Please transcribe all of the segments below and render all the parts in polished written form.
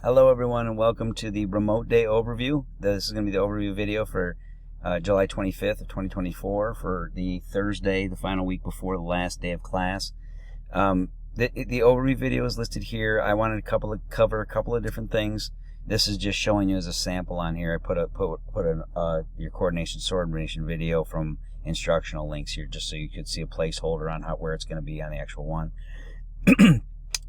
Hello everyone and welcome to the remote day overview. This is going to be the overview video for July 25th of 2024 for the Thursday, the final week before the last day of class. The overview video is listed here. I wanted to cover a couple of different things. This is just showing you as a sample on here. I put your coordination subordination video from instructional links here just so you could see a placeholder on where it's going to be on the actual one.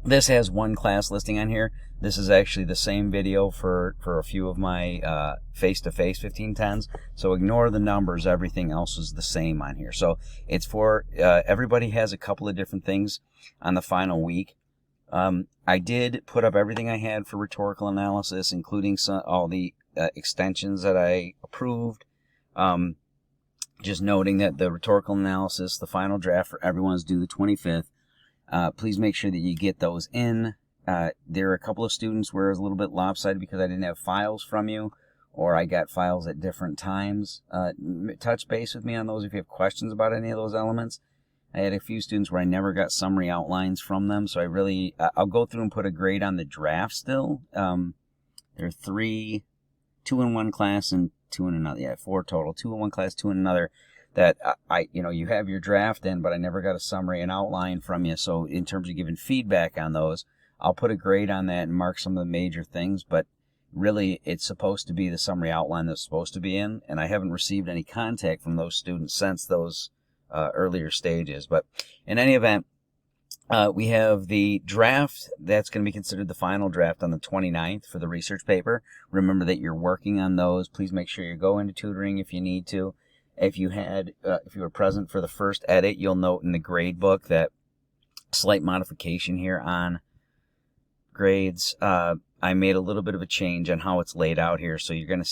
This has one class listing on here. This is actually the same video for a few of my face-to-face 1510s. So ignore the numbers. Everything else is the same on here. So it's for everybody has a couple of different things on the final week. I did put up everything I had for rhetorical analysis, including all the extensions that I approved. Just noting that the rhetorical analysis, the final draft for everyone is due the 25th. Please make sure that you get those in. There are a couple of students where it was a little bit lopsided because I didn't have files from you, or I got files at different times. Touch base with me on those if you have questions about any of those elements. I had a few students where I never got summary outlines from them, so I'll go through and put a grade on the draft still. There are 3, 2 in one class and 2 in another. Yeah, 4 total. 2 in one class, 2 in another. That you have your draft in, but I never got a summary and outline from you. So in terms of giving feedback on those, I'll put a grade on that and mark some of the major things, but really it's supposed to be the summary outline that's supposed to be in, and I haven't received any contact from those students since those earlier stages. But in any event, we have the draft that's going to be considered the final draft on the 29th for the research paper. Remember that you're working on those. Please make sure you go into tutoring if you need to. If you were present for the first edit, you'll note in the grade book that slight modification here on grades. I made a little bit of a change on how it's laid out here, so you're going to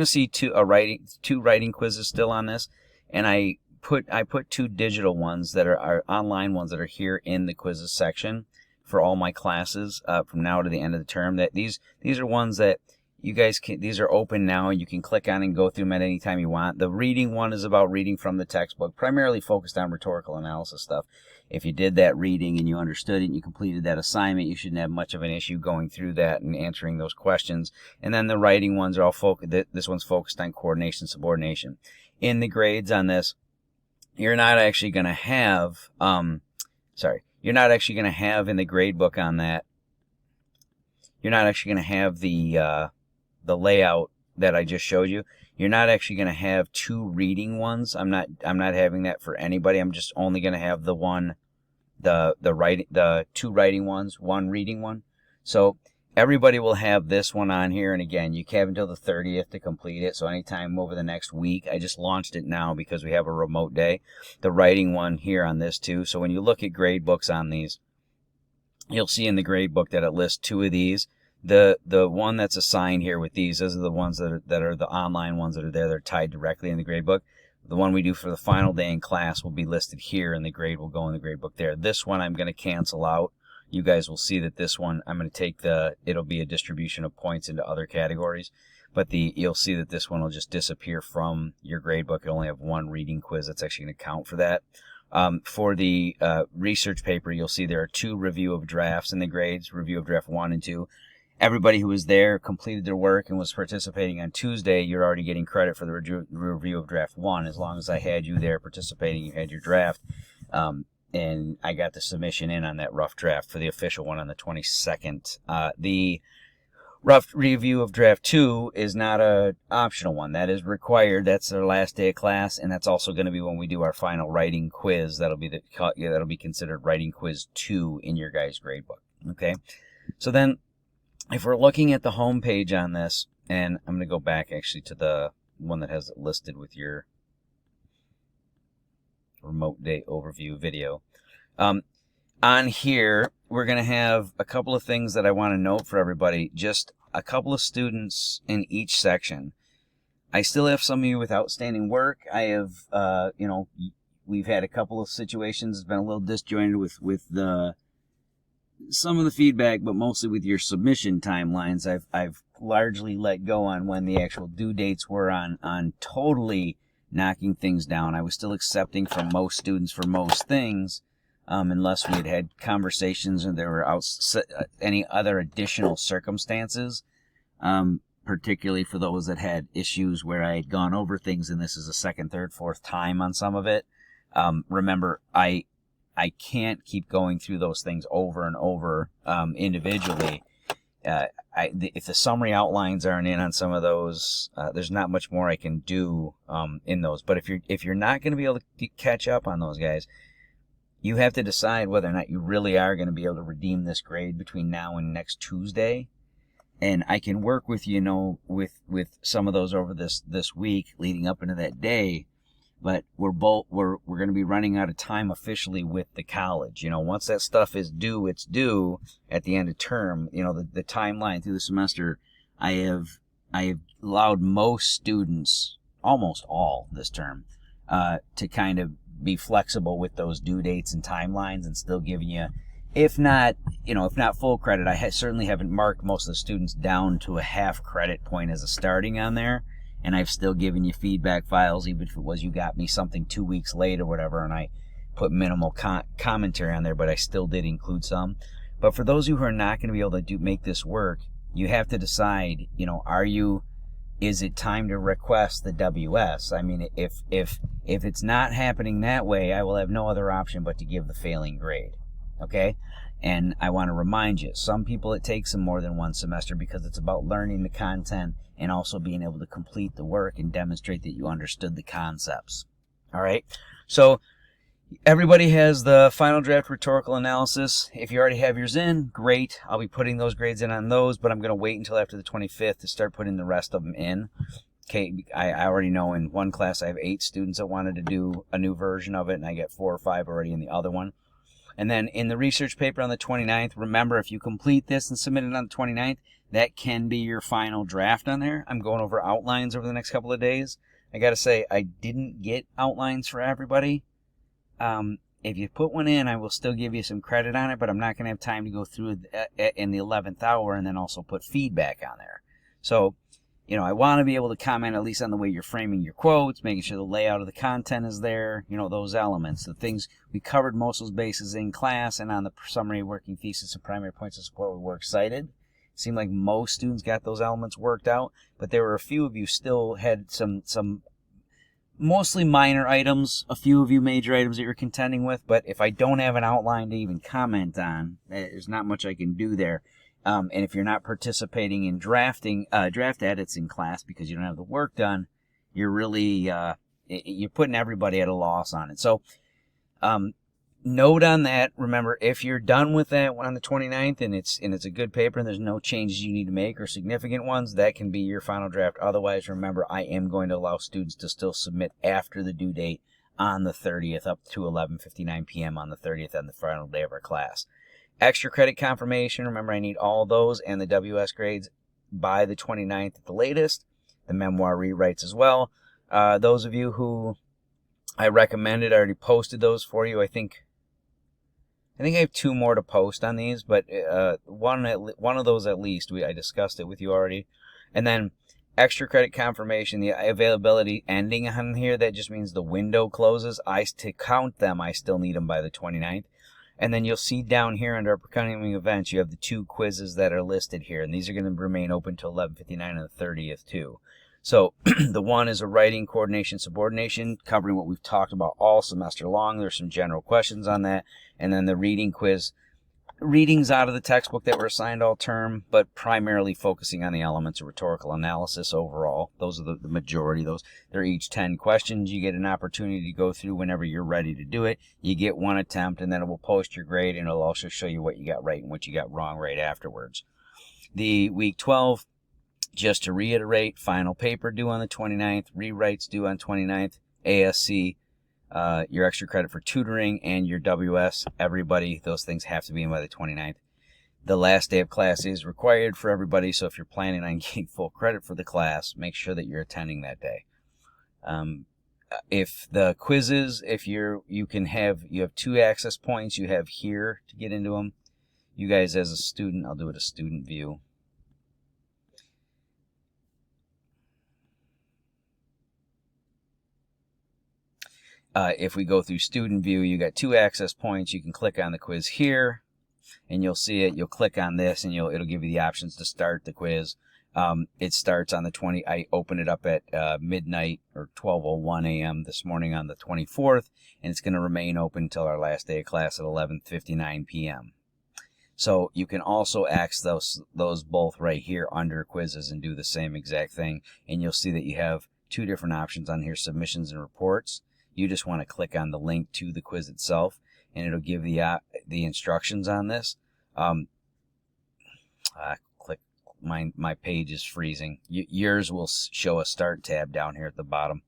see two writing quizzes still on this, and I put 2 digital ones that are online ones that are here in the quizzes section for all my classes from now to the end of the term. That these are ones that you guys these are open now, and you can click on and go through them at any time you want. The reading one is about reading from the textbook, primarily focused on rhetorical analysis stuff. If you did that reading and you understood it and you completed that assignment, you shouldn't have much of an issue going through that and answering those questions. And then the writing ones are all focused. This one's focused on coordination, subordination. In the grades on this, you're not actually going to have you're not actually going to have in the grade book on that. You're not actually going to have the layout that I just showed you. You're not actually going to have 2 reading ones. I'm not having that for anybody. I'm just only going to have the 2 writing ones, 1 reading one. So everybody will have this one on here, and again, you have until the 30th to complete it. So anytime over the next week. I just launched it now because we have a remote day. The writing one here on this too. So when you look at grade books on these, you'll see in the grade book that it lists 2 of these. The one that's assigned here with these are the ones that are the online ones that are there. They're tied directly in the grade book. The one we do for the final day in class will be listed here, and the grade will go in the grade book there. This one I'm going to cancel out. You guys will see that this one I'm going to take it'll be a distribution of points into other categories, but you'll see that this one will just disappear from your grade book. It'll only have 1 reading quiz that's actually going to count for that. For the research paper, you'll see there are 2 review of drafts in the grades, review of draft 1 and 2. Everybody who was there, completed their work, and was participating on Tuesday, you're already getting credit for the review of draft 1. As long as I had you there participating, you had your draft. And I got the submission in on that rough draft for the official one on the 22nd. The rough review of draft 2 is not an optional one. That is required. That's our last day of class, and that's also going to be when we do our final writing quiz. That'll be considered writing quiz 2 in your guys' grade book. Okay, so then, if we're looking at the home page on this, and I'm going to go back actually to the one that has it listed with your remote day overview video. On here, we're going to have a couple of things that I want to note for everybody. Just a couple of students in each section. I still have some of you with outstanding work. I have, we've had a couple of situations. It's been a little disjointed with some of the feedback, but mostly with your submission timelines. I've largely let go on when the actual due dates were on totally knocking things down. I was still accepting from most students for most things, unless we had had conversations and there were any other additional circumstances, particularly for those that had issues where I had gone over things and this is a second, third, fourth time on some of it. Remember, I can't keep going through those things over and over individually. If the summary outlines aren't in on some of those, there's not much more I can do in those. But if you're not going to be able to catch up on those guys, you have to decide whether or not you really are going to be able to redeem this grade between now and next Tuesday. And I can work with with some of those over this week leading up into that day. But we're going to be running out of time officially with the college. Once that stuff is due, it's due at the end of term. The timeline through the semester, I have allowed most students, almost all this term, to kind of be flexible with those due dates and timelines and still giving you, if not full credit, I certainly haven't marked most of the students down to a half credit point as a starting on there. And I've still given you feedback files, even if it was you got me something 2 weeks late or whatever, and I put minimal commentary on there, but I still did include some. But for those of you who are not going to be able to make this work, you have to decide, is it time to request the WS? I mean, if it's not happening that way, I will have no other option but to give the failing grade. Okay? And I want to remind you, some people it takes them more than one semester because it's about learning the content and also being able to complete the work and demonstrate that you understood the concepts. All right? So everybody has the final draft rhetorical analysis. If you already have yours in, great. I'll be putting those grades in on those, but I'm going to wait until after the 25th to start putting the rest of them in. Okay, I already know in one class I have 8 students that wanted to do a new version of it, and I got 4 or 5 already in the other one. And then in the research paper on the 29th, remember, if you complete this and submit it on the 29th, that can be your final draft on there. I'm going over outlines over the next couple of days. I got to say, I didn't get outlines for everybody. If you put one in, I will still give you some credit on it, but I'm not going to have time to go through it in the 11th hour and then also put feedback on there. So, I want to be able to comment at least on the way you're framing your quotes, making sure the layout of the content is there, those elements. The things, we covered most of those bases in class, and on the summary, working thesis, and primary points of support, we were excited. It seemed like most students got those elements worked out, but there were a few of you still had some mostly minor items, a few of you major items that you're contending with, but if I don't have an outline to even comment on, there's not much I can do there. And if you're not participating in draft edits in class because you don't have the work done, you're really you're putting everybody at a loss on it. So note on that. Remember, if you're done with that on the 29th and it's a good paper and there's no changes you need to make or significant ones, that can be your final draft. Otherwise, remember, I am going to allow students to still submit after the due date on the 30th up to 11:59 p.m. on the 30th on the final day of our class. Extra credit confirmation, remember I need all those and the WS grades by the 29th at the latest. The memoir rewrites as well. Those of you who I recommended, I already posted those for you. I think I have 2 more to post on these, but one of those at least, I discussed it with you already. And then extra credit confirmation, the availability ending on here, that just means the window closes. To count them, I still need them by the 29th. And then you'll see down here under upcoming events, you have the 2 quizzes that are listed here. And these are going to remain open till 11:59 on the 30th too. So the one is a writing, coordination, subordination, covering what we've talked about all semester long. There's some general questions on that. And then the reading quiz, readings out of the textbook that were assigned all term, but primarily focusing on the elements of rhetorical analysis overall. Those are the majority of those. They're each 10 questions. You get an opportunity to go through whenever you're ready to do it. You get 1 attempt, and then it will post your grade, and it'll also show you what you got right and what you got wrong right afterwards. The week 12, just to reiterate, final paper due on the 29th, rewrites due on 29th, ASC, your extra credit for tutoring, and your WS. Everybody, those things have to be in by the 29th. The last day of class is required for everybody, so if you're planning on getting full credit for the class, make sure that you're attending that day. If the quizzes, you have 2 access points you have here to get into them. You guys as a student, I'll do it a student view. If we go through student view, you got 2 access points. You can click on the quiz here, and you'll see it. You'll click on this, and it'll give you the options to start the quiz. It starts on the 20. I opened it up at midnight or 12:01 a.m. this morning on the 24th, and it's going to remain open until our last day of class at 11:59 p.m. So you can also access those both right here under quizzes and do the same exact thing. And you'll see that you have 2 different options on here: submissions and reports. You just want to click on the link to the quiz itself, and it'll give the instructions on this. Click. My page is freezing. Yours will show a start tab down here at the bottom.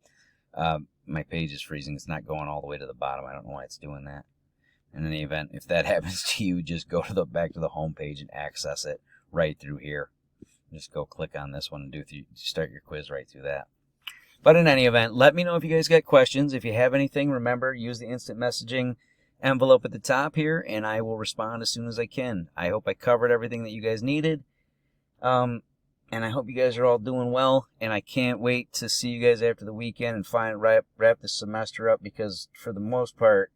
My page is freezing. It's not going all the way to the bottom. I don't know why it's doing that. In any event, if that happens to you, just go to back to the home page and access it right through here. Just go click on this one and start your quiz right through that. But in any event, let me know if you guys got questions. If you have anything, remember, use the instant messaging envelope at the top here, and I will respond as soon as I can. I hope I covered everything that you guys needed. And I hope you guys are all doing well, and I can't wait to see you guys after the weekend and wrap this semester up, because for the most part,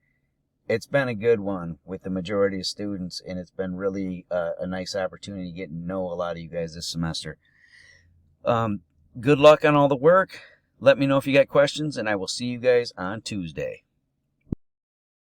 it's been a good one with the majority of students, and it's been really a nice opportunity to get to know a lot of you guys this semester. Good luck on all the work. Let me know if you got questions, and I will see you guys on Tuesday.